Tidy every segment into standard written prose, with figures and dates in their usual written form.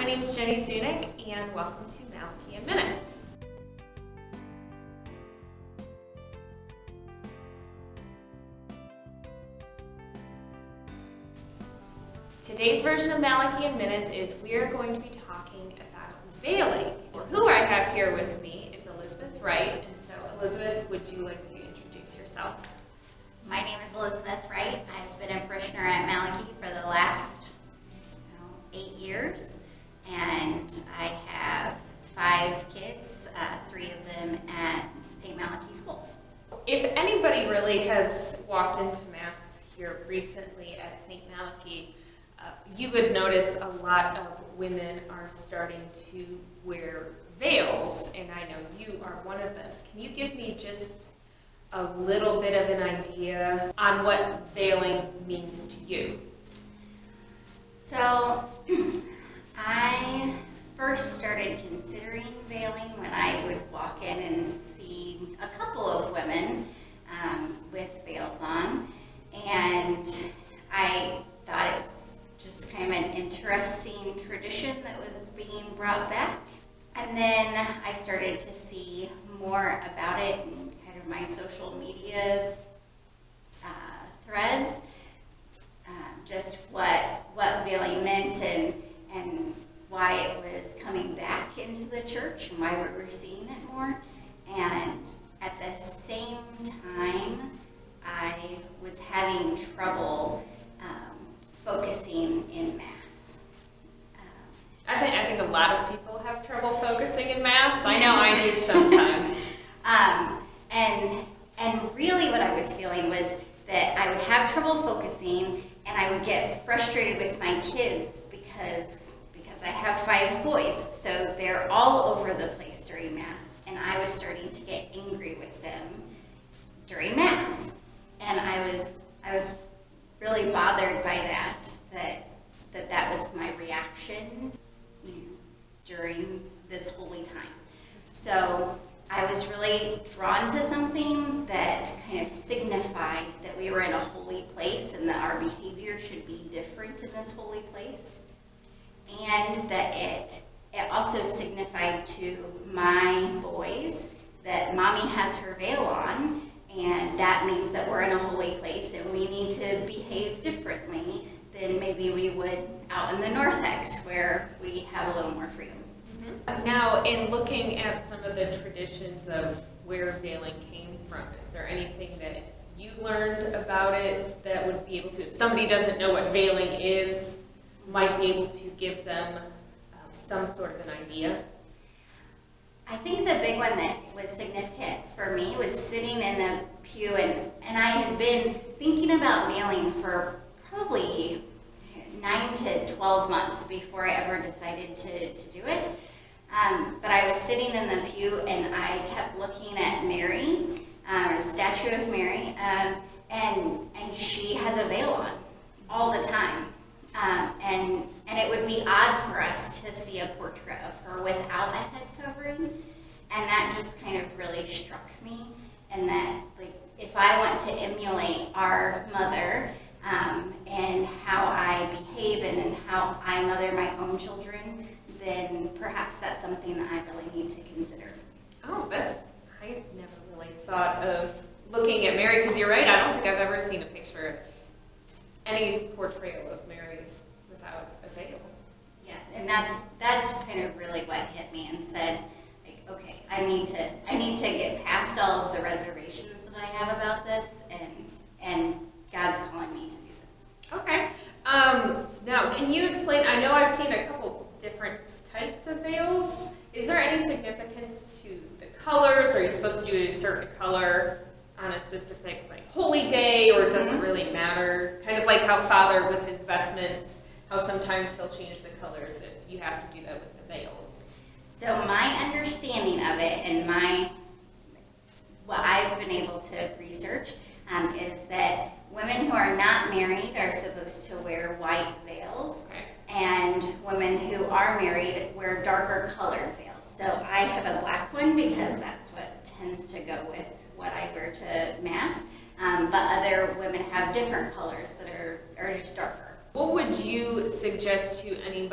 my name is Jenny Zunick, and welcome to Malachy in Minutes. Today's version of Malachy in Minutes is we are going to be talking about veiling. Who I have here with me is Elizabeth Wright, and so Elizabeth, would you like to introduce yourself? My name is Elizabeth Wright. I've been a parishioner at Malachy for the last 8 years, and I have 5 kids, 3 of them at St. Malachy School. If anybody really has walked into Mass here recently at St. Malachy, you would notice a lot of women are starting to wear veils, and I know you are one of them. Can you give me just a little bit of an idea on what veiling means to you? So, I first started considering veiling when I would walk in and see a couple of women with veils on, and I thought it was just kind of an interesting tradition that was being brought back. And then I started to see more about it in kind of my social media threads, just what veiling meant and why it was coming back into the church and why we were seeing it more. And at the same time, I was having trouble focusing in Mass. I think a lot of people have trouble focusing in Mass. I know I do sometimes. And really what I was feeling was that I would have trouble focusing and I would get frustrated with my kids because I have 5 boys, so they're all over the place during Mass, and I was starting to get angry with them during Mass. And I was really bothered by that was my reaction during this holy time. So I was really drawn to something that kind of signified that we were in a holy place and that our behavior should be different in this holy place, and that it also signified to my boys that Mommy has her veil on, and that means that we're in a holy place and we need to behave differently than maybe we would out in the Northex where we have a little more freedom. Mm-hmm. Now, in looking at some of the traditions of where veiling came from, is there anything that you learned about it that would be able to, if somebody doesn't know what veiling is, might be able to give them some sort of an idea? I think the big one that was significant for me was sitting in a pew, and I had been thinking about veiling for probably 9 to 12 months before I ever decided to do it. But I was sitting in the pew and I kept looking at Mary, the statue of Mary, and she has a veil on all the time. And it would be odd for us to see a portrait of her without a head covering, and that just kind of really struck me. And that, like, if I want to emulate our mother and how I behave and how I mother my own children, then perhaps that's something that I really need to consider. Oh, but I never really thought of looking at Mary, because you're right, I don't think I've ever seen a picture of any portrayal of Mary without a veil. Yeah, and that's kind of really what hit me and said, like, okay, I need to get past all of the reservations that I have about this, and God's calling me to do this. Okay. Now, can you explain, I know I've seen a couple different types of veils. Is there any significance to the colors? Are you supposed to do a certain color on a specific holy day, or does it really matter? Kind of like how Father with his vestments, how sometimes he'll change the colors if you have to do that with the veils. So my understanding of it and what I've been able to research is that women who are not married are supposed to wear white veils, and women who are married wear darker colored veils. So I have a black one because that's what tends to go with what I wear to Mass, but other women have different colors that are just darker. What would you suggest to any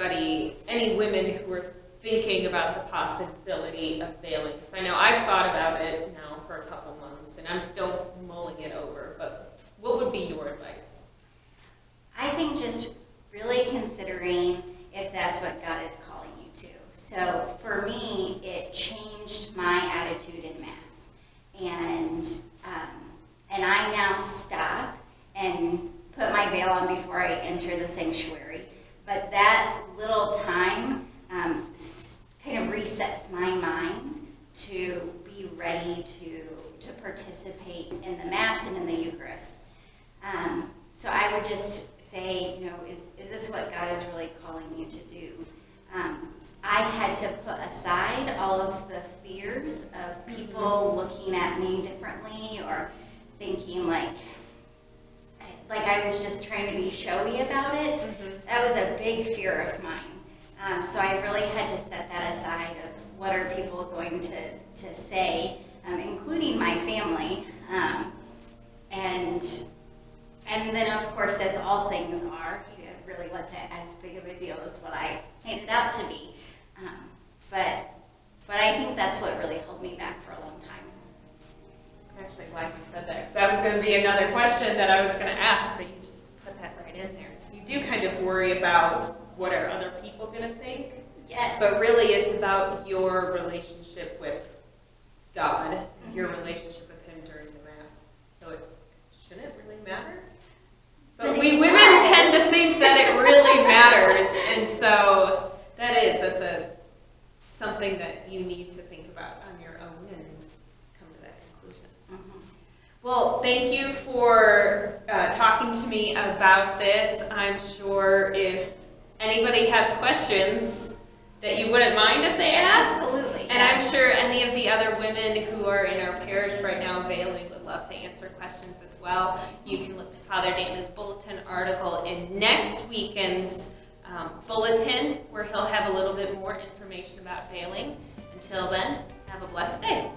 women who are thinking about the possibility of veiling? Because I know I've thought about it now for a couple months, and I'm still mulling it over, but what would be your advice? I think just really considering if that's what God is calling you to. So for me, it changed my attitude in Mass. And I now stop and put my veil on before I enter the sanctuary. But that little time kind of resets my mind to be ready to participate in the Mass and in the Eucharist. So I would just say, is this what God is really calling you to do? I had to put aside all of the fears of people looking at me differently or thinking like I was just trying to be showy about it. Mm-hmm. That was a big fear of mine. So I really had to set that aside of what are people going to say, including my family. And then, of course, as all things are, it really wasn't as big of a deal as what I made it out to be. But I think that's what really held me back for a long time. I'm actually glad you said that, because that was going to be another question that I was going to ask, but you just put that right in there. You do kind of worry about what are other people going to think. Yes. But really, it's about your relationship with God, mm-hmm. your relationship with Him during the Mass. So it shouldn't really matter. But we women tend to think that it really matters, and so that's something that you need to think about on your own and come to that conclusion. Mm-hmm. Well, thank you for talking to me about this. I'm sure if anybody has questions that you wouldn't mind if they asked. Absolutely. And yes. I'm sure any of the other women who are in our parish right now veiling would love to answer questions as well. You can look to Father Dana's bulletin article in next weekend's bulletin, where he'll have a little bit more information about veiling. Until then, have a blessed day.